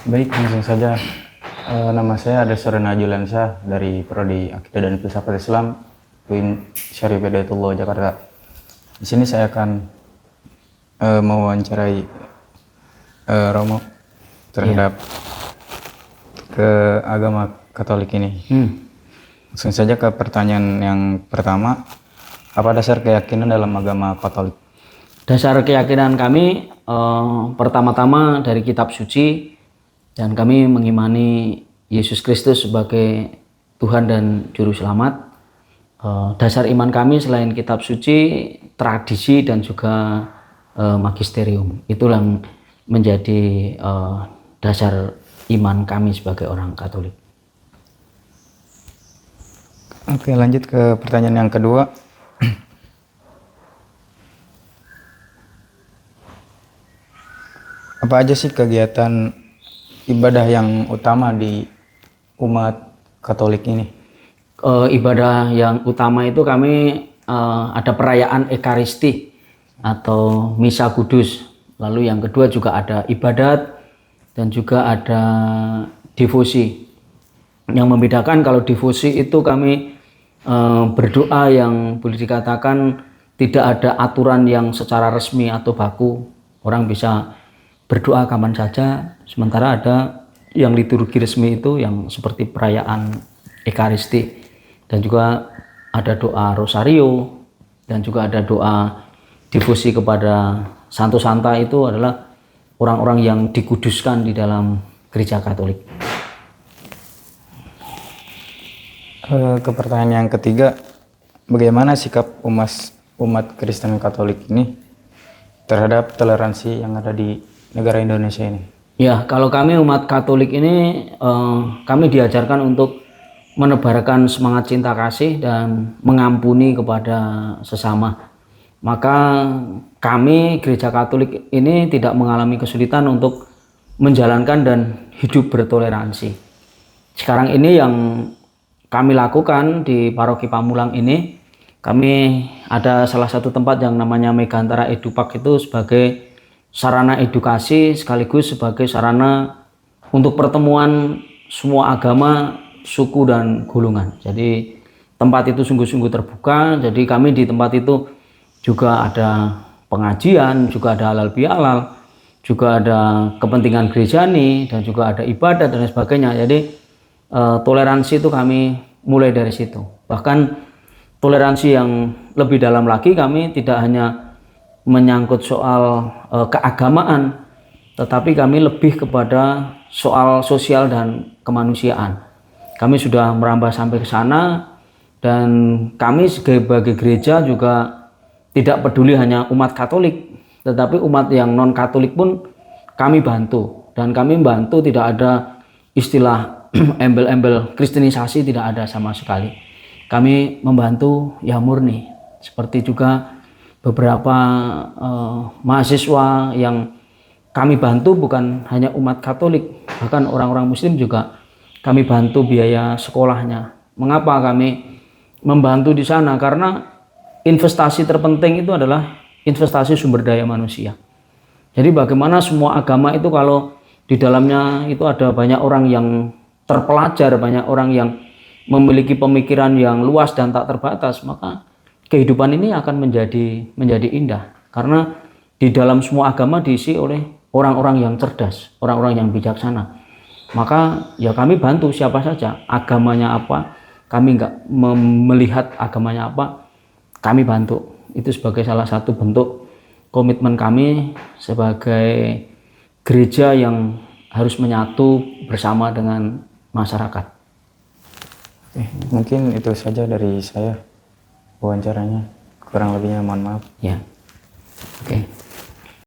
Baik, langsung saja. Nama saya Adeswar Najulansyah dari Prodi Akidah dan Filsafat Islam, UIN Syarif Hidayatullah Jakarta. Di sini saya akan mewawancarai Romo terhadap ke agama Katolik ini. Langsung saja ke pertanyaan yang pertama, apa dasar keyakinan dalam agama Katolik? Dasar keyakinan kami pertama-tama dari kitab suci, dan kami mengimani Yesus Kristus sebagai Tuhan dan Juru Selamat. Dasar iman kami selain kitab suci, tradisi dan juga magisterium. Itulah yang menjadi dasar iman kami sebagai orang Katolik. Oke, lanjut ke pertanyaan yang kedua. Apa aja sih kegiatan ibadah yang utama di umat Katolik ini? Ibadah yang utama itu kami ada perayaan Ekaristi atau Misa Kudus. Lalu yang kedua juga ada ibadat dan juga ada devosi. Yang membedakan kalau devosi itu kami berdoa yang boleh dikatakan tidak ada aturan yang secara resmi atau baku. Orang bisa berdoa kapan saja, sementara ada yang liturgi resmi itu yang seperti perayaan Ekaristi, dan juga ada doa Rosario, dan juga ada doa devosi kepada Santo Santa. Itu adalah orang-orang yang dikuduskan di dalam gereja Katolik. Ke pertanyaan yang ketiga, bagaimana sikap umat Kristen Katolik ini terhadap toleransi yang ada di negara Indonesia ini? Ya, kalau kami umat Katolik ini kami diajarkan untuk menebarkan semangat cinta kasih dan mengampuni kepada sesama. Maka kami gereja Katolik ini tidak mengalami kesulitan untuk menjalankan dan hidup bertoleransi. Sekarang ini yang kami lakukan di Paroki Pamulang ini, kami ada salah satu tempat yang namanya Megantara Edupak itu sebagai sarana edukasi sekaligus sebagai sarana untuk pertemuan semua agama, suku dan golongan. Jadi tempat itu sungguh-sungguh terbuka. Jadi kami di tempat itu juga ada pengajian, juga ada halal bihalal, juga ada kepentingan gerejani, dan juga ada ibadah dan sebagainya. Jadi toleransi itu kami mulai dari situ. Bahkan toleransi yang lebih dalam lagi, kami tidak hanya menyangkut soal keagamaan, tetapi kami lebih kepada soal sosial dan kemanusiaan. Kami sudah merambah sampai ke sana, dan kami sebagai gereja juga tidak peduli hanya umat Katolik, tetapi umat yang non Katolik pun kami bantu, dan kami bantu tidak ada istilah embel-embel kristenisasi, tidak ada sama sekali. Kami membantu ya murni. Seperti juga beberapa mahasiswa yang kami bantu bukan hanya umat Katolik, bahkan orang-orang Muslim juga kami bantu biaya sekolahnya. Mengapa kami membantu di sana? Karena investasi terpenting itu adalah investasi sumber daya manusia. Jadi bagaimana semua agama itu kalau di dalamnya itu ada banyak orang yang terpelajar, banyak orang yang memiliki pemikiran yang luas dan tak terbatas, maka kehidupan ini akan menjadi indah. Karena di dalam semua agama diisi oleh orang-orang yang cerdas, orang-orang yang bijaksana. Maka ya kami bantu siapa saja, agamanya apa, kami nggak melihat agamanya apa, kami bantu. Itu sebagai salah satu bentuk komitmen kami sebagai gereja yang harus menyatu bersama dengan masyarakat. Oke, mungkin itu saja dari saya wawancaranya. Kurang lebihnya mohon maaf. Ya. Oke.